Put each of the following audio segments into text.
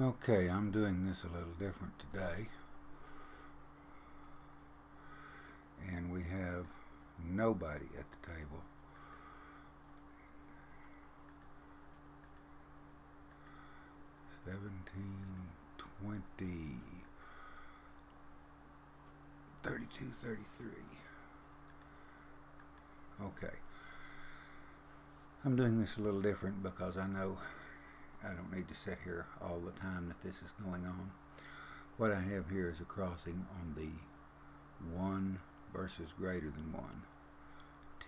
Okay, I'm doing this a little different today, and we have nobody at the table. $17, $20, $32, $33. Okay, I'm doing this a little different because I know I don't need to sit here all the time that this is going on. What I have here is a crossing on the 1 versus greater than 1,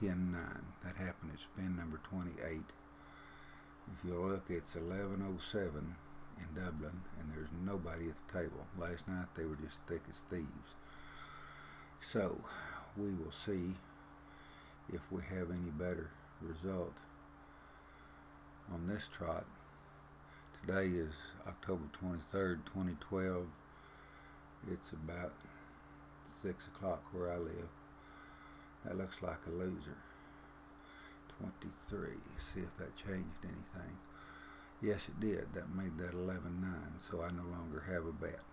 10-9. That happened at spin number 28. If you look, it's 11:07 in Dublin, and there's nobody at the table. Last night they were just thick as thieves. So we will see if we have any better result on this trot. Today is October 23rd, 2012. It's about 6 o'clock where I live. That looks like a loser. 23. See if that changed anything. Yes, it did. That made that 11-9, so I no longer have a bet.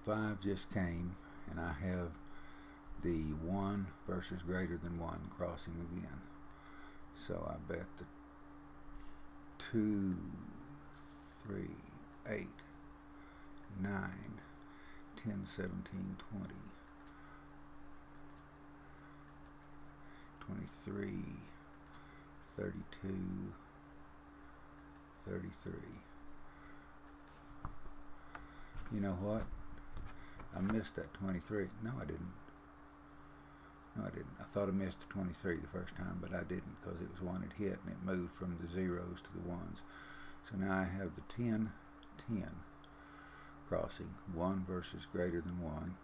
5 just came, and I have the 1 versus greater than 1 crossing again. So I bet the 2, 3, 8, 9, 10, 17, 20, 23, 32, 33. You know what? I missed that 23. No, I didn't. I thought I missed the 23 the first time, but I didn't, because it was one it hit and it moved from the zeros to the ones. So now I have the 10, 10 crossing, 1 versus greater than 1.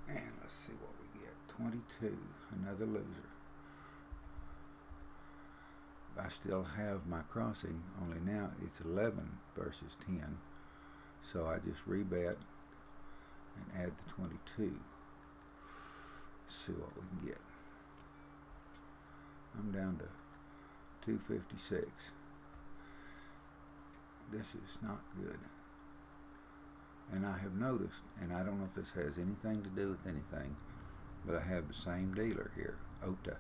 And let's see what we get. 22, another loser. I still have my crossing, only now it's 11 versus 10. So I just rebet and add the 22. See what we can get. I'm down to 256. This is not good. And I have noticed, and I don't know if this has anything to do with anything, but I have the same dealer here, Ota.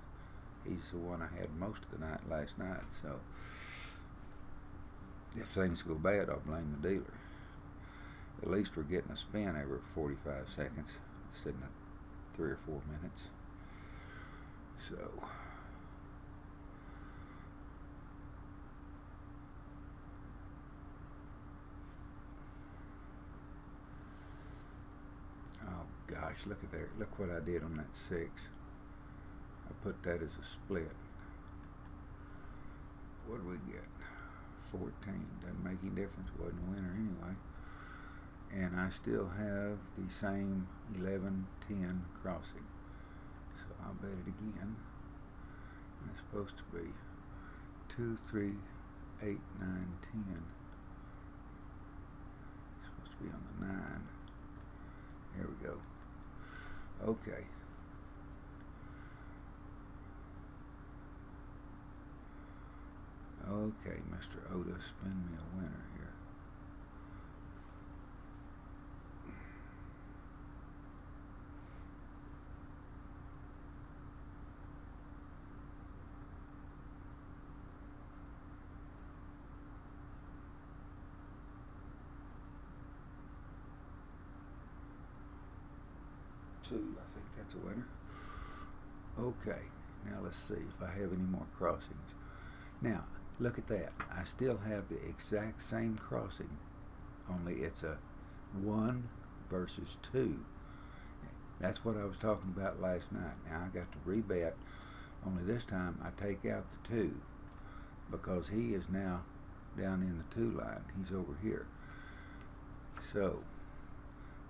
He's the one I had most of the night last night, so if things go bad, I'll blame the dealer. At least we're getting a spin every 45 seconds instead of 3 or 4 minutes. So oh gosh, look at there. Look what I did on that 6. I put that as a split. What do we get? 14. Doesn't make any difference. Wasn't a winner anyway. And I still have the same 11, 10 crossing. So I'll bet it again. It's supposed to be 2, 3, 8, 9, 10. It's supposed to be on the 9. There we go. Okay. Okay, Mr. Ota, spin me a winner here. Two, I think that's a winner. Okay, now let's see if I have any more crossings. Now, look at that. I still have the exact same crossing, only it's a 1 versus 2. That's what I was talking about last night. Now I got to rebet, only this time I take out the 2 because he is now down in the 2 line. He's over here. So,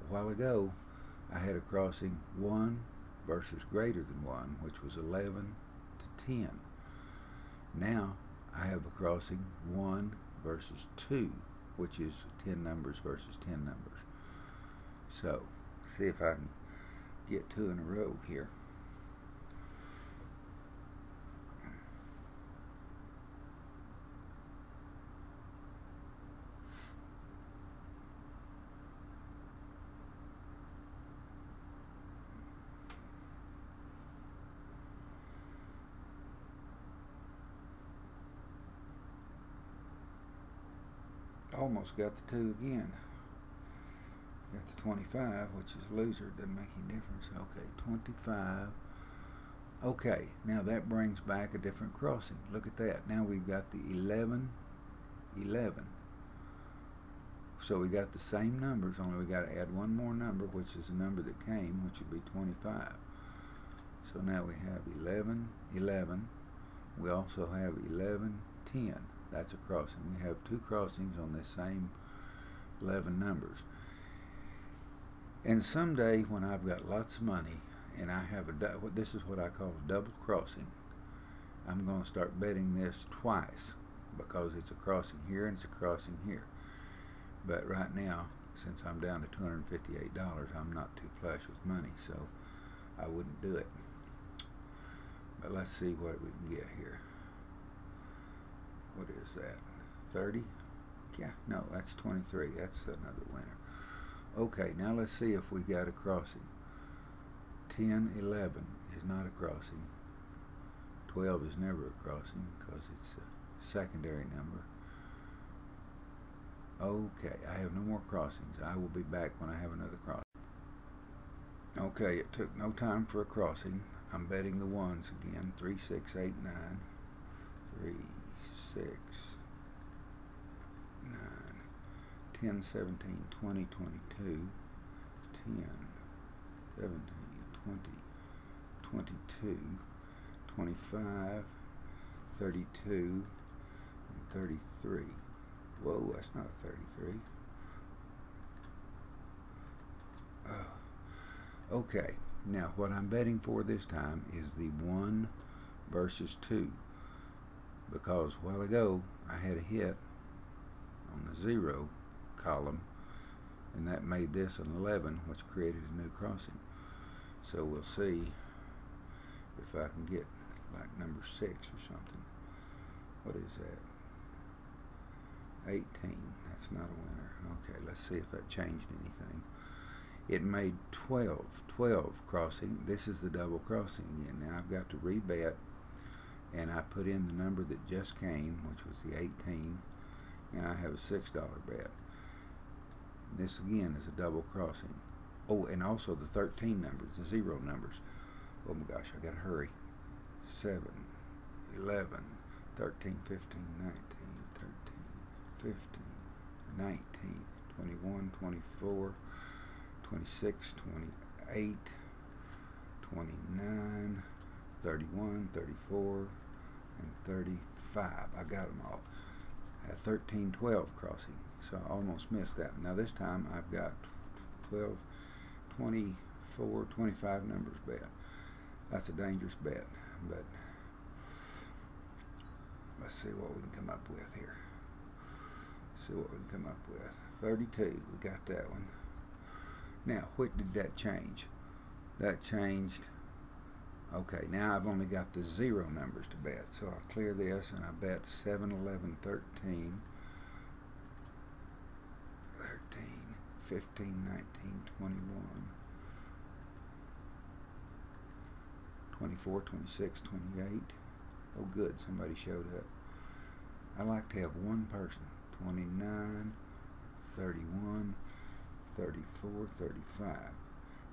a while ago, I had a crossing 1 versus greater than 1, which was 11 to 10. Now I have a crossing 1 versus 2, which is 10 numbers versus 10 numbers. So, see if I can get 2 in a row here. Almost got the 2 again. Got the 25, which is a loser. Doesn't make any difference. Okay, 25. Okay, now that brings back a different crossing. Look at that. Now we've got the 11, 11. So we got the same numbers, only we got to add one more number, which is the number that came, which would be 25. So now we have 11, 11. We also have 11, 10. That's a crossing. We have 2 crossings on the same 11 numbers. And someday when I've got lots of money and I have this is what I call a double crossing, I'm going to start betting this twice because it's a crossing here and it's a crossing here. But right now, since I'm down to $258, I'm not too flush with money, so I wouldn't do it. But let's see what we can get here. What is that? 30? Yeah, no, that's 23. That's another winner. Okay, now let's see if we got a crossing. 10, 11 is not a crossing. 12 is never a crossing because it's a secondary number. Okay, I have no more crossings. I will be back when I have another crossing. Okay, it took no time for a crossing. I'm betting the ones again. 3, 6, 8, 9. 3, 6, 9. 10, 17, 20, 22. 10, 17, 20, 22. 25, 32, and 33. Whoa, that's not a 33. Okay, now what I'm betting for this time is the 1 versus 2. Because a while ago I had a hit on the 0 column, and that made this an 11, which created a new crossing. So we'll see if I can get like number 6 or something. What is that? 18. That's not a winner. Okay, let's see if that changed anything. It made 12 crossing. This is the double crossing again. Now I've got to rebet, and I put in the number that just came, which was the 18. Now I have a $6 bet. This again is a double crossing. Oh, and also the 13 numbers, the 0 numbers. Oh my gosh, I gotta hurry. 7, 11, 13, 15, 19, 13, 15, 19, 21, 24, 26, 28, 29, 31, 34, and 35. I got them all. At 13, 12 crossing, so I almost missed that. Now this time I've got 12, 24, 25 numbers bet. That's a dangerous bet, but let's see what we can come up with here. See what we can come up with. 32, we got that one. Now, what did that change? That changed. Okay, now I've only got the 0 numbers to bet, so I'll clear this and I bet 7, 11, 13, 15, 19, 21, 24, 26, 28. Oh good, somebody showed up. I like to have one person. 29, 31, 34, 35.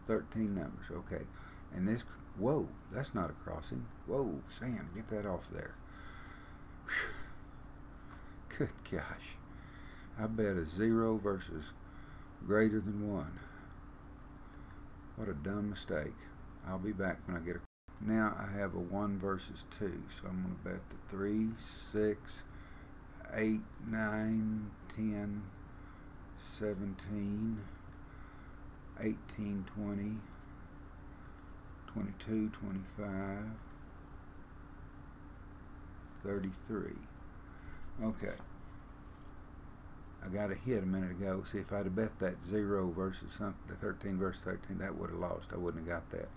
13 numbers, okay. And this, whoa, that's not a crossing. Whoa, Sam, get that off there. Whew. Good gosh. I bet a 0 versus greater than 1. What a dumb mistake. I'll be back when I get a... Now I have a 1 versus 2, so I'm going to bet the 3, 6, 8, 9, 10, 17, 18, 20, 22, 25, 33. Okay. I got a hit a minute ago. See, if I'd have bet that 0 versus something, the 13 versus 13, that would have lost. I wouldn't have got that.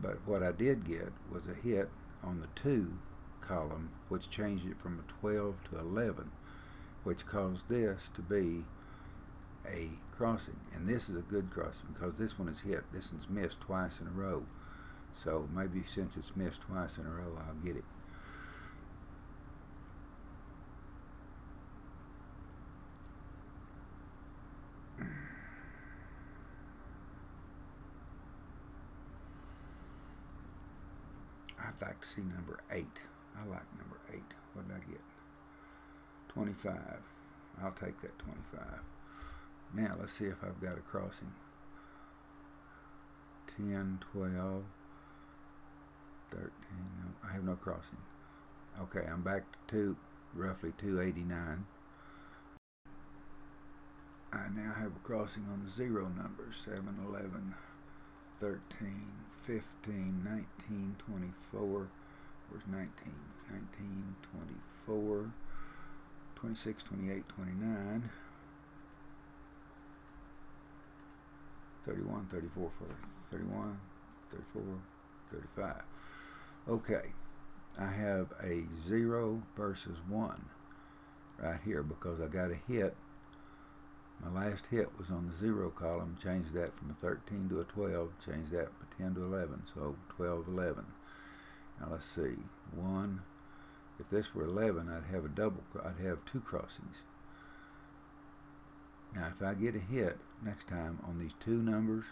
But what I did get was a hit on the 2 column, which changed it from a 12 to 11, which caused this to be a crossing. And this is a good crossing because this one is hit. This one's missed twice in a row. So maybe since it's missed twice in a row, I'll get it. I'd like to see number 8. I like number 8. What did I get? 25. I'll take that 25. Now let's see if I've got a crossing. 10, 12, 13. No, I have no crossing. Okay, I'm back to roughly 289. I now have a crossing on the 0 numbers. 7, 11, 13, 15, 19, 24. Where's 19? 19, 24, 26, 28, 29, 31, 34, 31, 34, 35. Okay, I have a 0 versus 1 right here because I got a hit. My last hit was on the 0 column. Changed that from a 13 to a 12. Changed that from 10 to 11. So 12, 11. Now let's see. 1. If this were 11, I'd have a double. I'd have 2 crossings. Now if I get a hit next time on these 2 numbers,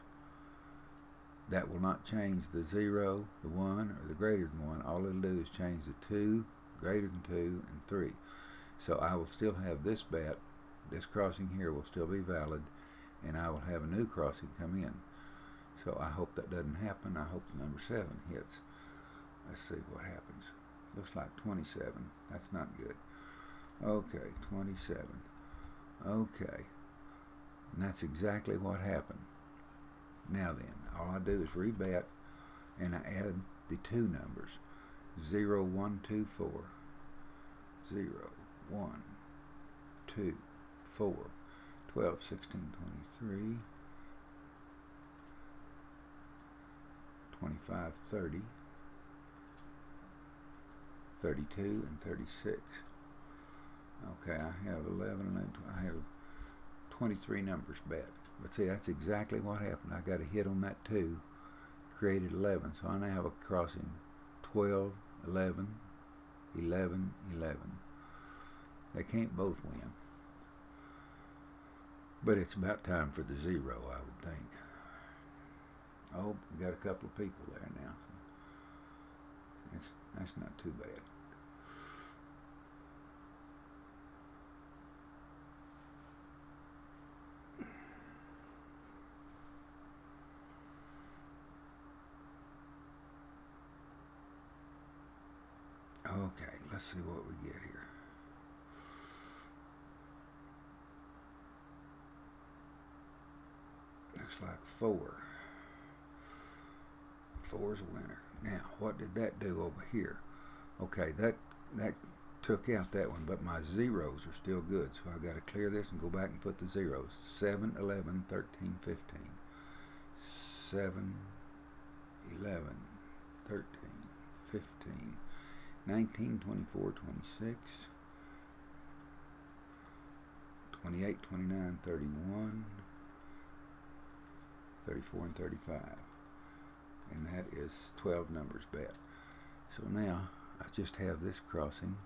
that will not change the 0, the 1, or the greater than 1. All it'll do is change the 2, greater than 2, and 3. So I will still have this bet. This crossing here will still be valid, and I will have a new crossing come in. So I hope that doesn't happen. I hope the number 7 hits. Let's see what happens. Looks like 27. That's not good. Okay, 27. Okay. And that's exactly what happened. Now then, all I do is rebet, and I add the 2 numbers. 0, 1, 2, 4. 0, 1, 2, 4, 12, 16, 23, 25, 30, 32, and 36. Okay, I have 11, and I have 23 numbers bet. But see, that's exactly what happened. I got a hit on that 2, created 11. So I now have a crossing 12, 11, 11, 11. They can't both win. But it's about time for the 0, I would think. Oh, we got a couple of people there now. So that's not too bad. Okay, let's see what we get here. Looks like 4. 4's a winner. Now, what did that do over here? Okay, that took out that one, but my zeros are still good, so I got to clear this and go back and put the zeros. 7, 11, 13, 15. 7, 11, 13, 15, 19, 24, 26, 28, 29, 31, 34, and 35. And that is 12 numbers bet. So now I just have this crossing.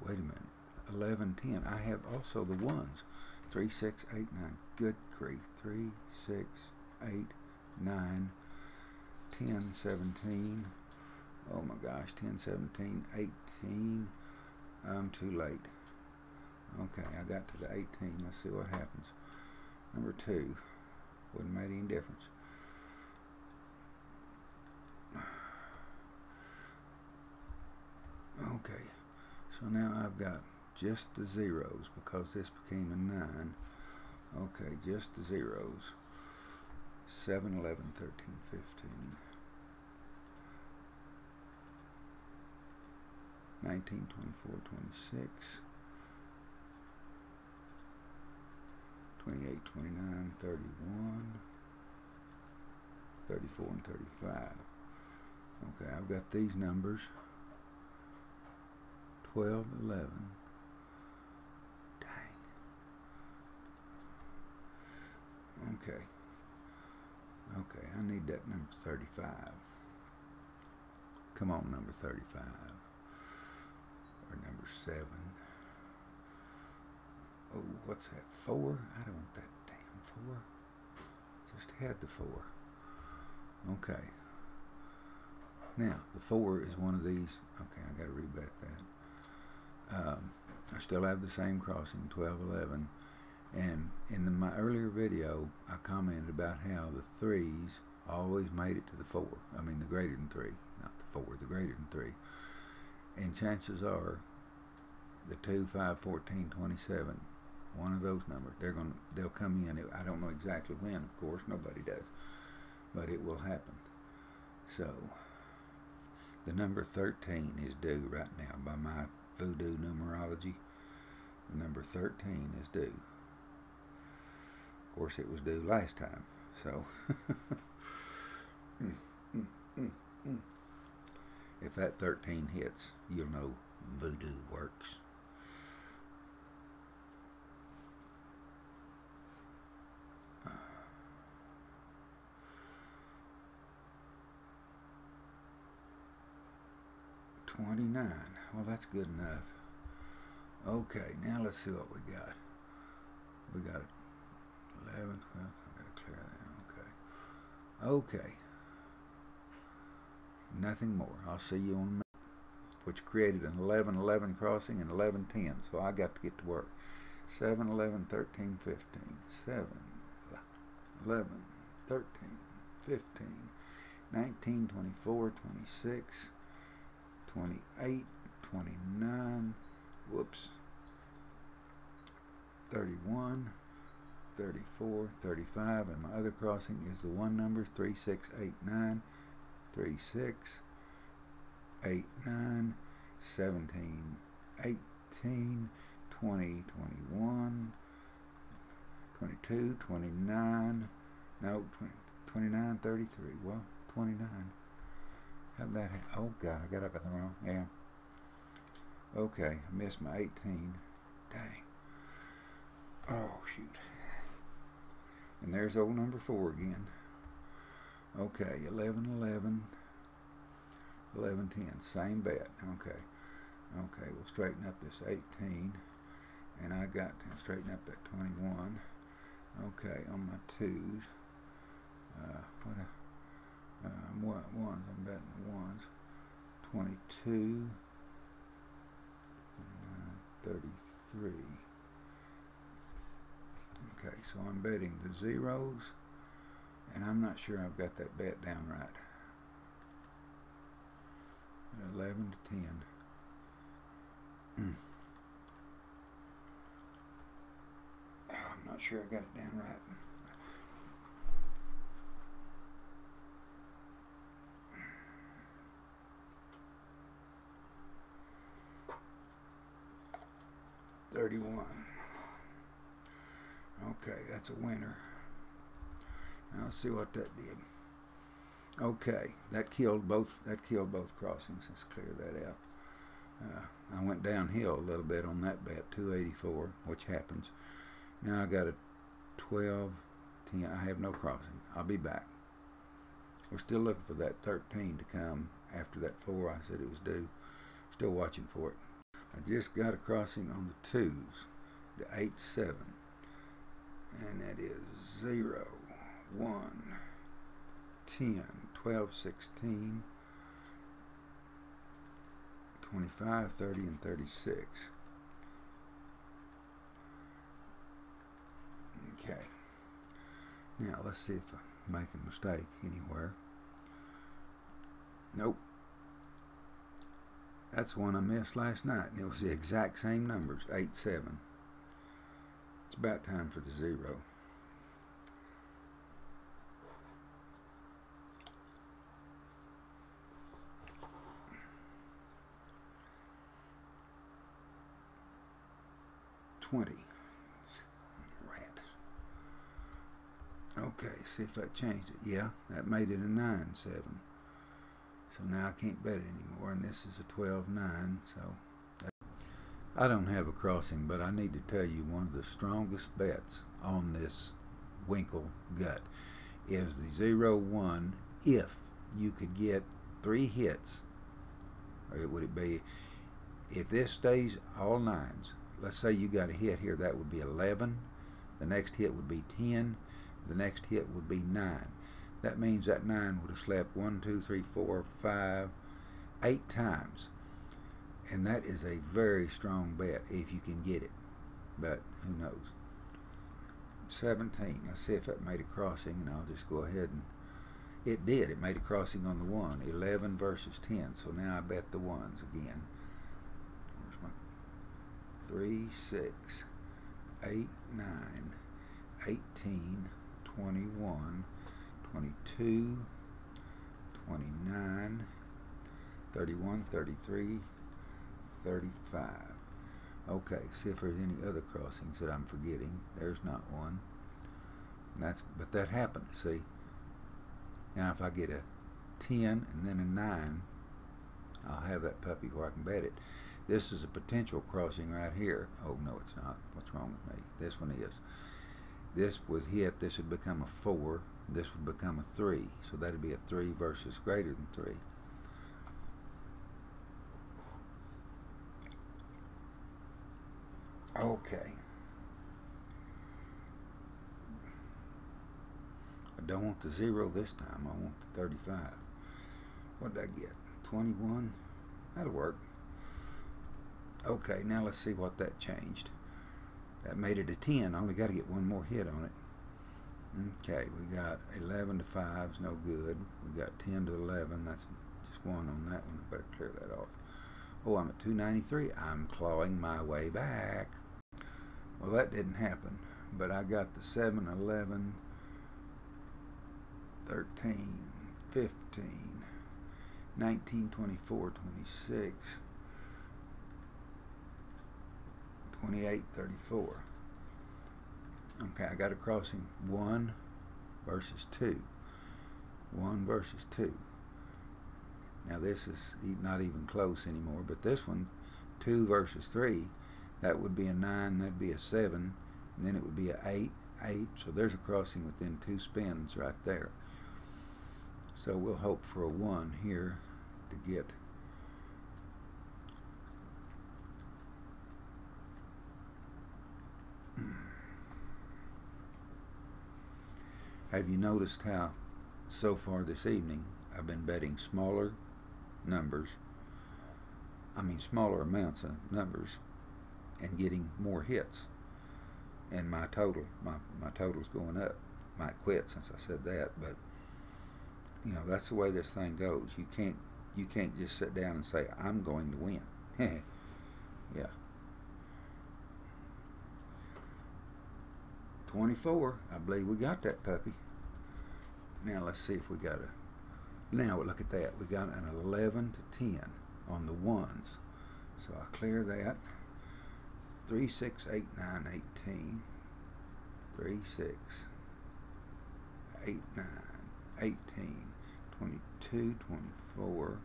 Wait a minute. 11, 10. I have also the ones. 3, 6, 8, 9. Good grief. 3, 6, 8, 9, 10, 17. Oh my gosh. 10, 17, 18. I'm too late. Okay, I got to the 18. Let's see what happens. Number 2. Wouldn't make any difference. Okay, so now I've got just the zeros because this became a 9. Okay, just the zeros. 7, 11, 13, 15. 19, 24, 26. 28, 29, 31, 34, and 35. Okay, I've got these numbers. 12, 11. Dang. Okay. Okay, I need that number 35. Come on, number 35. Or number 7. Oh, what's that? 4? I don't want that damn 4. Just had the 4. Okay. Now, the 4 is one of these. Okay, I got to rebet that. I still have the same crossing, 12, 11. And in my earlier video, I commented about how the 3s always made it to the 4. I mean, the greater than 3. Not the 4, the greater than 3. And chances are, the 2, 5, 14, 27, one of those numbers, they'll come in. I don't know exactly when, of course, nobody does, but it will happen. So the number 13 is due right now by my voodoo numerology. The number 13 is due. Of course, it was due last time, so if that 13 hits, you'll know voodoo works. $29. Well, that's good enough. Okay, now let's see what we got. We got 11, 12. I gotta clear that. Okay. Okay. Nothing more. I'll see you on the map, which created an 11, 11 crossing and 11, 10. So I got to get to work. 7, 11, 13, 15. 7, 11, 13, 15, 19, 24, 26, 28, 29, whoops, 31, 34, 35, and my other crossing is the one number 3689, 36, 89, 17, 18, 20, 21, 22, 29, no, 20, 29, 33, well, 29. How'd that happen? Oh God, I got up at the wrong, yeah. Okay, I missed my 18. Dang. Oh, shoot. And there's old number 4 again. Okay, 11, 11, 11, 10, same bet. Okay, okay, we'll straighten up this 18, and I got to straighten up that 21. Okay, on my 2s, ones, I'm betting the ones. 22, 33. Okay, so I'm betting the zeros, and I'm not sure I've got that bet down right. 11 to 10. I'm not sure I got it down right. $31. Okay, that's a winner. Now let's see what that did. Okay, that killed both crossings. Let's clear that out. I went downhill a little bit on that bet, 284, which happens. Now I got a 12, 10. I have no crossing. I'll be back. We're still looking for that 13 to come after that 4 I said it was due. Still watching for it. I just got a crossing on the 2s, the 8, 7. And that is 0, 1, 10, 12, 16, 25, 30, and 36. Okay. Now let's see if I make a mistake anywhere. Nope. That's one I missed last night, and it was the exact same numbers, 8, 7. It's about time for the 0. $20. Rat. Okay, see if that changed it. Yeah, that made it a 9, 7. So now I can't bet it anymore, and this is a 12, 9, so I don't have a crossing, but I need to tell you one of the strongest bets on this Winkle gut is the 0, 1. If you could get 3 hits, or would it be, if this stays all 9s, let's say you got a hit here, that would be 11, the next hit would be 10, the next hit would be 9. That means that 9 would have slept 1, 2, 3, 4, 5, 8 times. And that is a very strong bet if you can get it. But who knows. 17. Let's see if that made a crossing, and I'll just go ahead and it did. It made a crossing on the 1. 11 versus 10. So now I bet the 1s again. Where's my 3, 6, 8, 9, 18, 21, 22, 29, 31, 33, 35. Okay, see if there's any other crossings that I'm forgetting. There's not one. But that happened, see? Now if I get a 10 and then a 9, I'll have that puppy where I can bet it. This is a potential crossing right here. Oh, no, it's not. What's wrong with me? This one is. This was hit. This would become a 4. This would become a 3. So that would be a 3 versus greater than 3. Okay. I don't want the 0 this time. I want the 35. What did I get? 21? That'll work. Okay, now let's see what that changed. That made it a 10. I only got to get one more hit on it. Okay, we got 11 to 5 is no good. We got 10 to 11. That's just one on that one. I better clear that off. Oh, I'm at 293. I'm clawing my way back. Well, that didn't happen. But I got the 7, 11, 13, 15, 19, 24, 26, 28, 34. Okay, I got a crossing 1 versus 2. 1 versus 2. Now this is not even close anymore, but this one, 2 versus 3, that would be a 9, that'd be a 7, and then it would be a 8, 8. So there's a crossing within 2 spins right there. So we'll hope for a 1 here to get Have you noticed how so far this evening I've been betting smaller numbers, smaller amounts of numbers, and getting more hits, and my total's going up. Might quit since I said that, but you know, that's the way this thing goes. You can't just sit down and say I'm going to win. Yeah. 24. I believe we got that puppy. Now let's see if we got a. Now look at that. We got an 11 to 10 on the ones. So I'll clear that. 3, 6, 8, 9, 18. 3, 6, 8, 9, 18, 22, 24,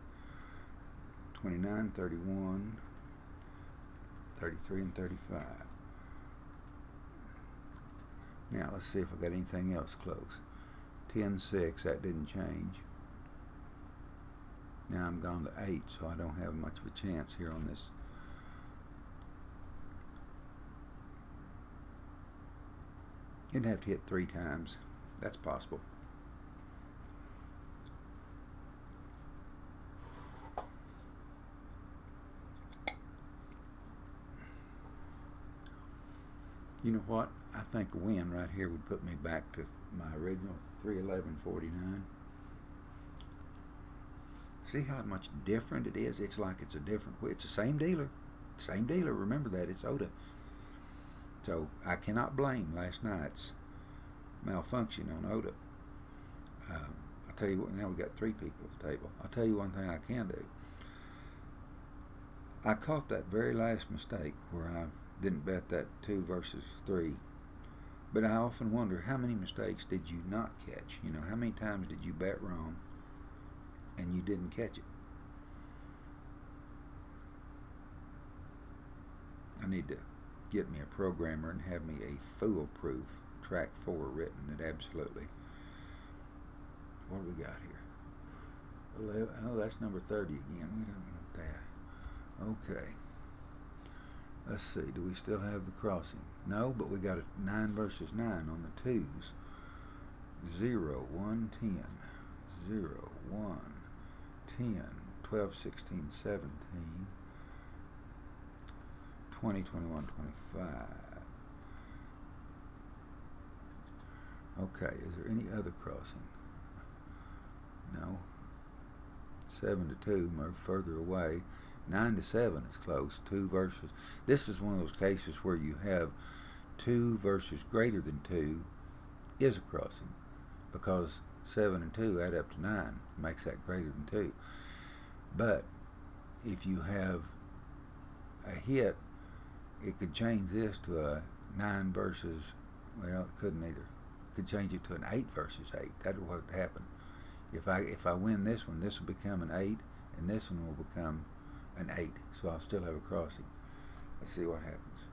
29, 31, 33, and 35. Now let's see if I got anything else close. 10, 6, that didn't change. Now I'm gone to 8, so I don't have much of a chance here on this. You'd have to hit 3 times. That's possible. You know what? I think a win right here would put me back to my original 311.49. See how much different it is? It's like it's a different way. It's the same dealer. Same dealer. Remember that. It's Oda. So I cannot blame last night's malfunction on Oda. I'll tell you what, now we got 3 people at the table. I'll tell you one thing I can do. I caught that very last mistake where I didn't bet that 2 versus 3. But I often wonder, how many mistakes did you not catch? You know, how many times did you bet wrong and you didn't catch it? I need to get me a programmer and have me a foolproof track 4 written that absolutely. What do we got here? 11, oh, that's number 30 again. We don't want that. Okay. Let's see. Do we still have the crossing? No, but we got a 9 versus 9 on the 2s. 0, 1, 10, 0, 1, 10, 12, 16, 17, 20, 21, 25. Okay, is there any other crossing? No. 7 to 2, more further away. 9 to 7 is close. 2 verses. This is one of those cases where you have 2 verses greater than 2 is a crossing, because 7 and 2 add up to 9, makes that greater than 2. But if you have a hit, it could change this to a 9 versus, well, it couldn't either. It could change it to an 8 versus 8. That's what would happen. If I win this one, this will become an 8, and this one will become an 8. So I'll still have a crossing. Let's see what happens.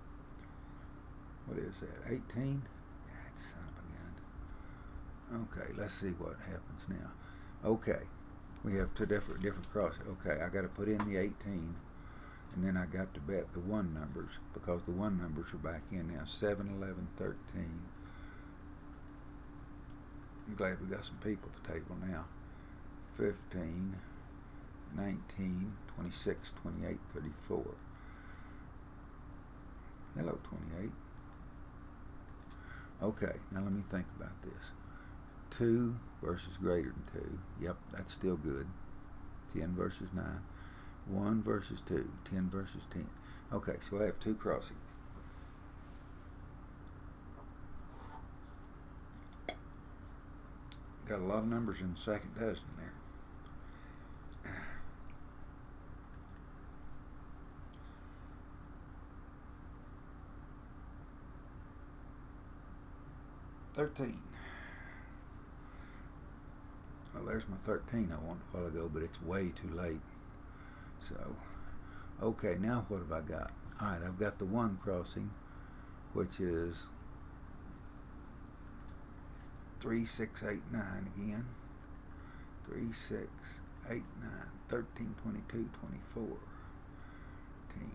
What is that? 18? That son of a gun. Okay, let's see what happens now. Okay, we have two different crossings. Okay, I got to put in the 18, and then I got to bet the 1 numbers, because the 1 numbers are back in now. 7, 11, 13. I'm glad we got some people at the table now. 15, 19, 26, 28, 34. Hello, 28. Okay, now let me think about this. 2 versus greater than 2. Yep, that's still good. 10 versus 9. 1 versus 2. 10 versus 10. Okay, so I have 2 crossings. Got a lot of numbers in the second dozen there. $13. Well, there's my 13 I wanted a while ago, but it's way too late. So, okay, now what have I got? All right, I've got the 1 crossing, which is 3, 6, 8, 9 again. 3, 6, 8, 9, 13, 22, 24, 18,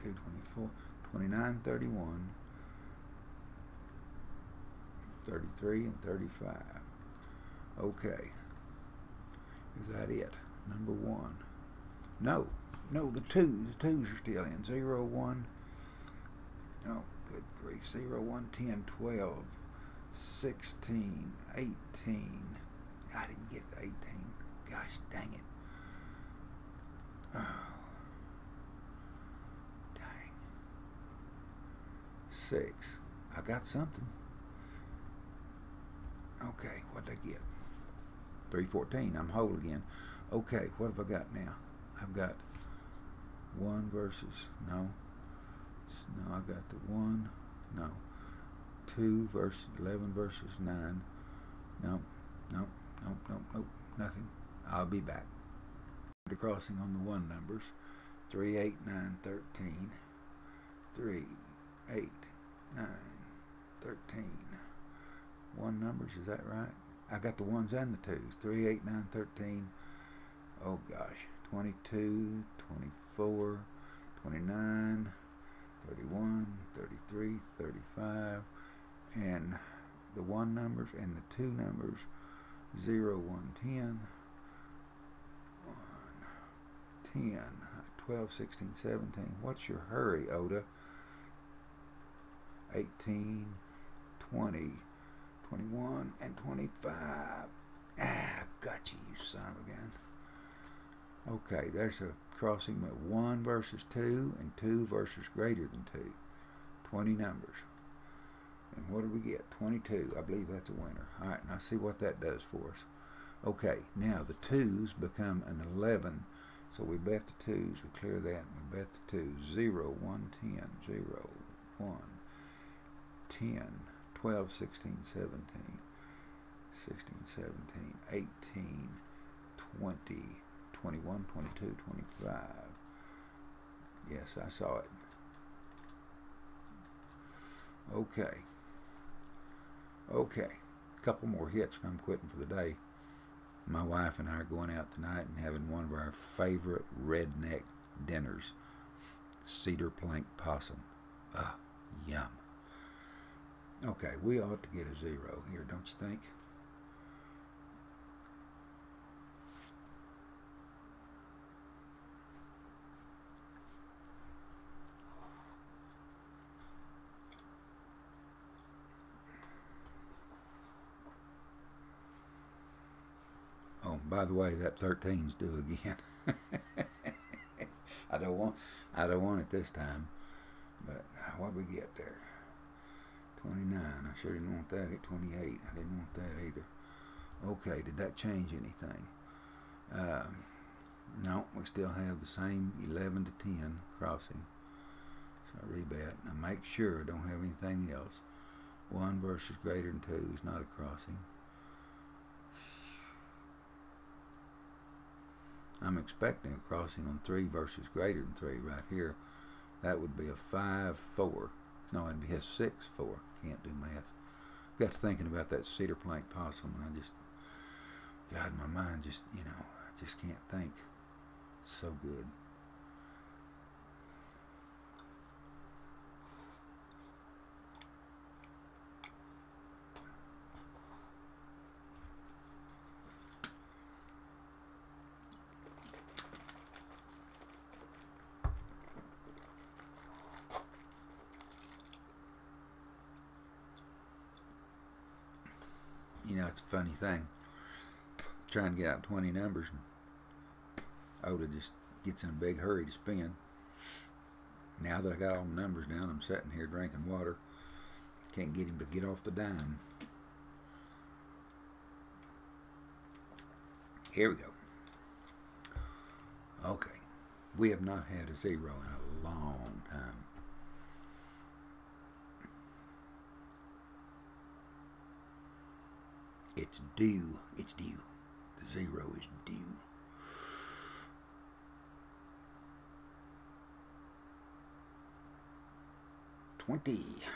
22, 24, 29, 31, 33, and 35. Okay. Is that it? Number 1. No, the 2s are still in. 0, 1. Oh, good grief. 0, 1, 10, 12, 16, 18. I didn't get the 18. Gosh dang it. Oh. Dang. 6. I got something. Okay, what'd I get? 314. I'm whole again. Okay, what have I got now? I've got 1 versus, no. No, I got the 1, no. 2 versus 11 versus 9. No, nothing. I'll be back. The crossing on the 1 numbers. 3, 8, 9, 13. 3, 8, 9, 13. 1 numbers, is that right? I got the 1s and the 2s. 3, 8, 9, 13. Oh gosh. 22, 24, 29, 31, 33, 35. And the 1 numbers and the 2 numbers. 0, 1, 10. 1, 10. 12, 16, 17. What's your hurry, Oda? 18, 20. 21 and 25. Got you, you son of a gun. Okay, there's a crossing with 1 versus 2 and 2 versus greater than 2. 20 numbers. And what did we get? 22. I believe that's a winner. All right, now see what that does for us. Okay, now the 2s become an 11. So we bet the 2s. We clear that and we bet the 2s. 0, 1, 10. 0, 1, 10. 12, 16, 17, 16, 17, 18, 20, 21, 22, 25. Yes, I saw it. Okay. Okay. A couple more hits and I'm quitting for the day. My wife and I are going out tonight and having one of our favorite redneck dinners. Cedar plank possum. Yum. Okay, we ought to get a 0 here, don't you think? Oh, by the way, that 13's due again. I don't want it this time. But what we get there? 29. I sure didn't want that at 28. I didn't want that either. Okay, did that change anything? No, we still have the same 11 to 10 crossing. So I rebet. Now make sure I don't have anything else. 1 versus greater than 2 is not a crossing. I'm expecting a crossing on 3 versus greater than 3 right here. That would be a 5-4. No, it'd be a 6-4. Can't do math. Got to thinking about that cedar plank possum, and I just, God, my mind just, I just can't think. It's so good. It's a funny thing. Trying to get out 20 numbers, Oda just gets in a big hurry to spin. Now that I got all the numbers down, I'm sitting here drinking water. Can't get him to get off the dime. Here we go. Okay. We have not had a 0 in a long time. It's due. It's due. The 0 is due. $20.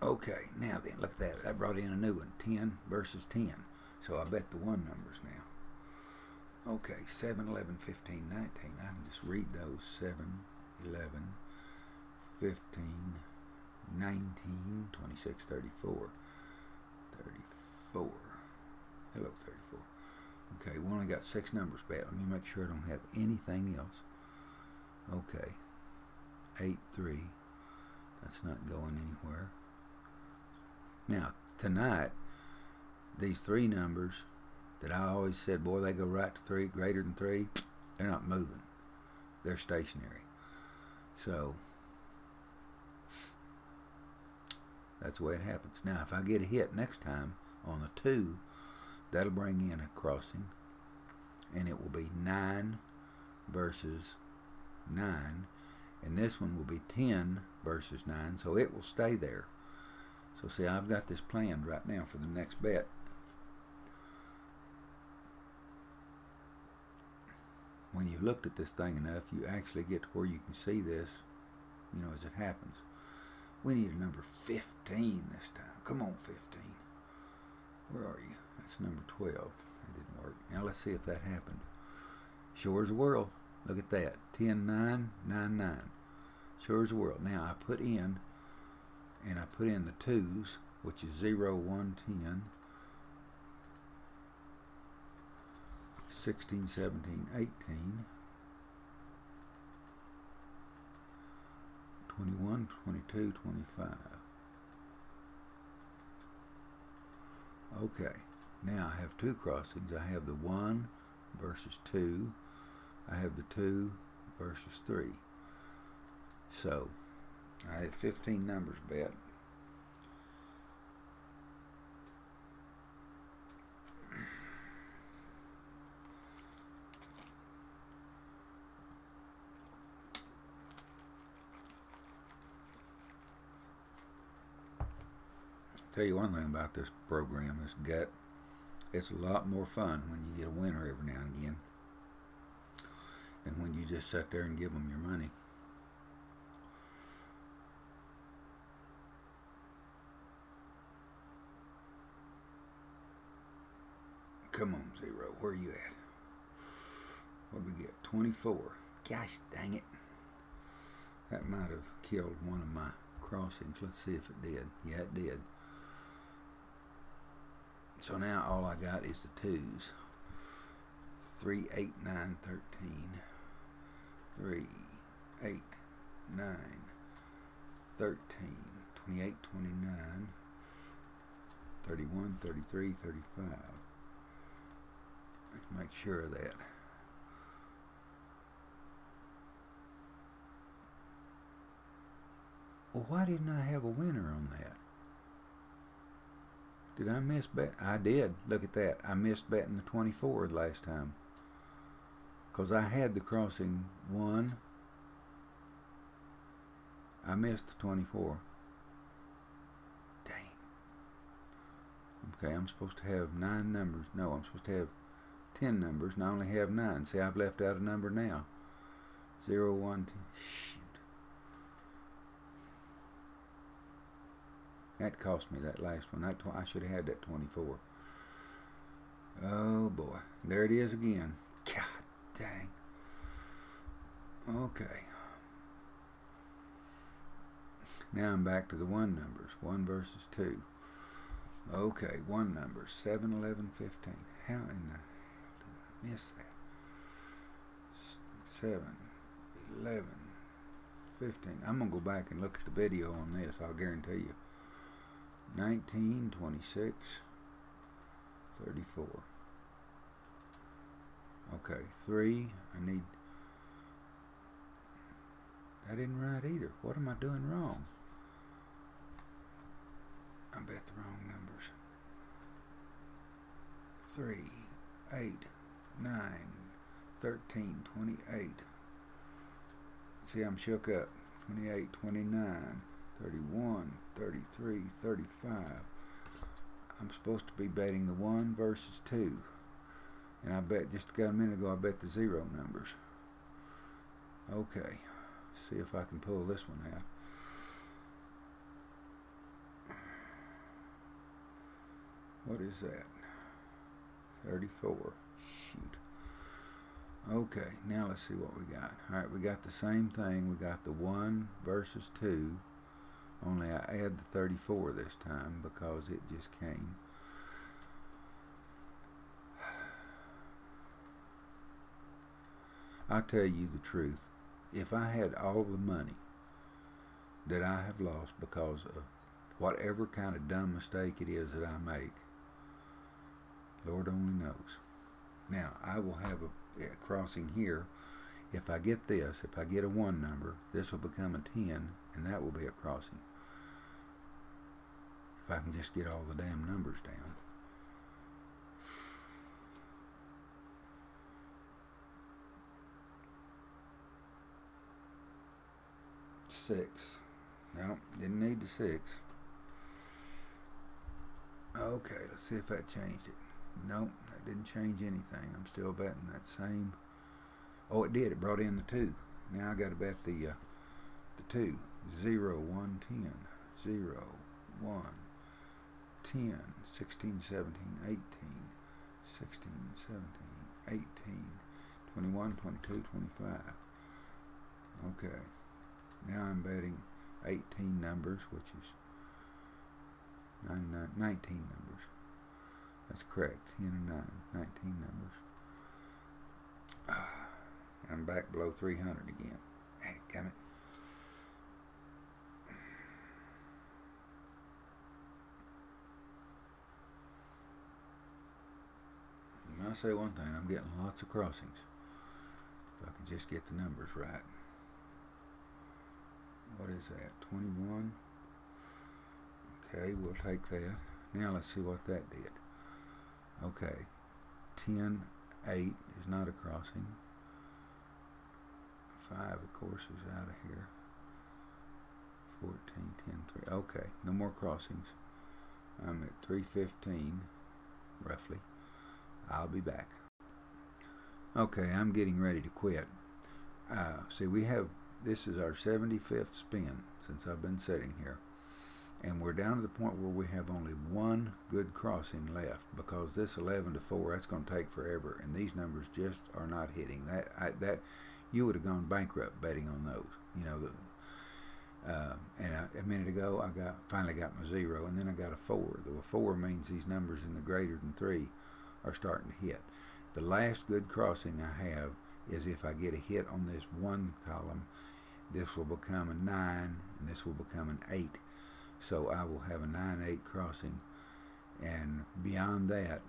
Okay, now then, look at that. That brought in a new one. 10 versus 10. So I bet the 1 numbers now. Okay, 7, 11, 15, 19. I can just read those. 7, 11, 15, 19, 26, 34. 34. Hello, 34. Okay, we only got 6 numbers back. Let me make sure I don't have anything else. Okay. 8, 3. That's not going anywhere. Now, tonight, these 3 numbers that I always said, boy, they go right to 3, greater than 3, they're not moving. They're stationary. So, that's the way it happens. Now, if I get a hit next time on a 2, that'll bring in a crossing, and it will be 9 versus 9, and this one will be 10 versus 9, so it will stay there. So see, I've got this planned right now for the next bet. When you've looked at this thing enough, you actually get to where you can see this, as it happens. We need a number 15 this time. Come on, 15. Where are you? That's number 12. That didn't work. Now let's see if that happened. Sure as the world. Look at that. 10, 9, 9, 9. Sure as the world. Now I put in the 2s, which is 0, 1, 10, 16, 17, 18, 21, 22, 25. Okay, now I have 2 crossings. I have the 1 versus 2. I have the 2 versus 3. So, I have 15 numbers bet. Tell you one thing about this program, this gut, it's a lot more fun when you get a winner every now and again than when you just sit there and give them your money. Come on, 0. Where are you at? What did we get? 24. Gosh dang it. That might have killed one of my crossings. Let's see if it did. Yeah, it did. So now all I got is the 2s. 3, 8, 9, 13. 3, 8, 9, 13, 28, 29, 31, 33, 35. Let's make sure of that. Well, why didn't I have a winner on that? Did I miss bet? I did. Look at that. I missed betting the 24 last time. Because I had the crossing 1. I missed the 24. Dang. Okay, I'm supposed to have 9 numbers. No, I'm supposed to have 10 numbers, and I only have 9. See, I've left out a number now. 0, 1, 2. Shoot. That cost me that last one. I should have had that 24. Oh boy. There it is again. God dang. Okay. Now I'm back to the 1 numbers. 1 versus 2. Okay, 1 numbers. 7, 11, 15. How in the hell did I miss that? 7, 11, 15. I'm going to go back and look at the video on this. I'll guarantee you. 19, 26, 34. Okay, 3. I need... I didn't write either. What am I doing wrong? I bet the wrong numbers. 3, 8, 9, 13, 28. See, I'm shook up. 28, 29, 31, 33, 35. I'm supposed to be betting the 1 versus 2. And I bet, just a minute ago, I bet the 0 numbers. Okay. See if I can pull this one out. What is that? 34. Shoot. Okay, now let's see what we got. Alright, we got the same thing. We got the 1 versus 2. Only I add the 34 this time because it just came. I'll tell you the truth. If I had all the money that I have lost because of whatever kind of dumb mistake it is that I make, Lord only knows. Now, I will have a crossing here. If I get this, if I get a 1 number, this will become a 10, and that will be a crossing. If I can just get all the damn numbers down. Six. No, didn't need the 6. Okay, let's see if that changed it. Nope, that didn't change anything. I'm still betting that same. Oh, it did. It brought in the 2. Now I got to bet the 2. 0, 1, 10. 0, 1, 10. 16, 17, 18. 16, 17, 18. 21, 22, 25. Okay. Now I'm betting 18 numbers, which is 19 numbers. That's correct. 10 and 9, 19 numbers. I'm back below 300 again. Damn it. I'll say one thing, I'm getting lots of crossings. If I can just get the numbers right. What is that? 21. Okay, we'll take that. Now let's see what that did. Okay. 10, 8 is not a crossing. 5, of course, is out of here. 14, 10, 3. Okay, no more crossings. I'm at 315, roughly. I'll be back. Okay, I'm getting ready to quit. See, this is our 75th spin since I've been sitting here. And we're down to the point where we have only 1 good crossing left, because this 11 to 4, that's going to take forever, and these numbers just are not hitting. That you would have gone bankrupt betting on those. You know, And a minute ago, I finally got my 0, and then I got a 4. The 4 means these numbers in the greater than 3 are starting to hit. The last good crossing I have is if I get a hit on this 1 column, this will become a 9, and this will become an 8. So I will have a 9-8 crossing, and beyond that,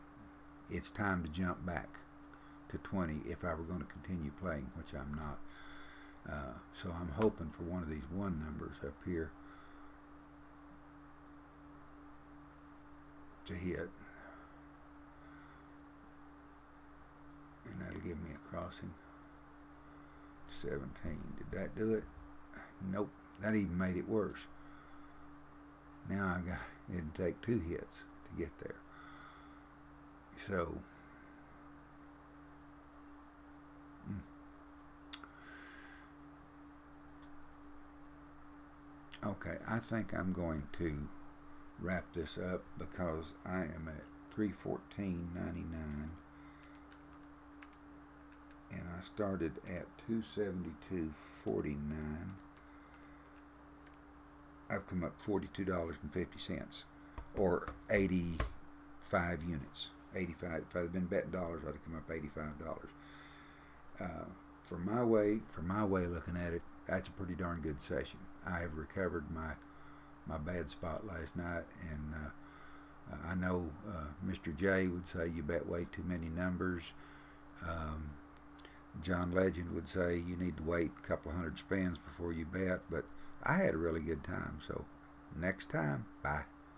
it's time to jump back to 20 if I were going to continue playing, which I'm not. So I'm hoping for one of these 1 numbers up here to hit, and that'll give me a crossing. 17. Did that do it? Nope. That even made it worse. Now it'd take 2 hits to get there. So okay, I think I'm going to wrap this up because I am at 314.99 and I started at 272.49. I've come up $42.50, or 85 units. 85. If I'd been betting dollars, I'd have come up $85. For my way of looking at it, that's a pretty darn good session. I have recovered my bad spot last night, and I know Mr. J would say you bet way too many numbers. John Legend would say you need to wait a couple hundred spins before you bet, but I had a really good time. So next time, bye.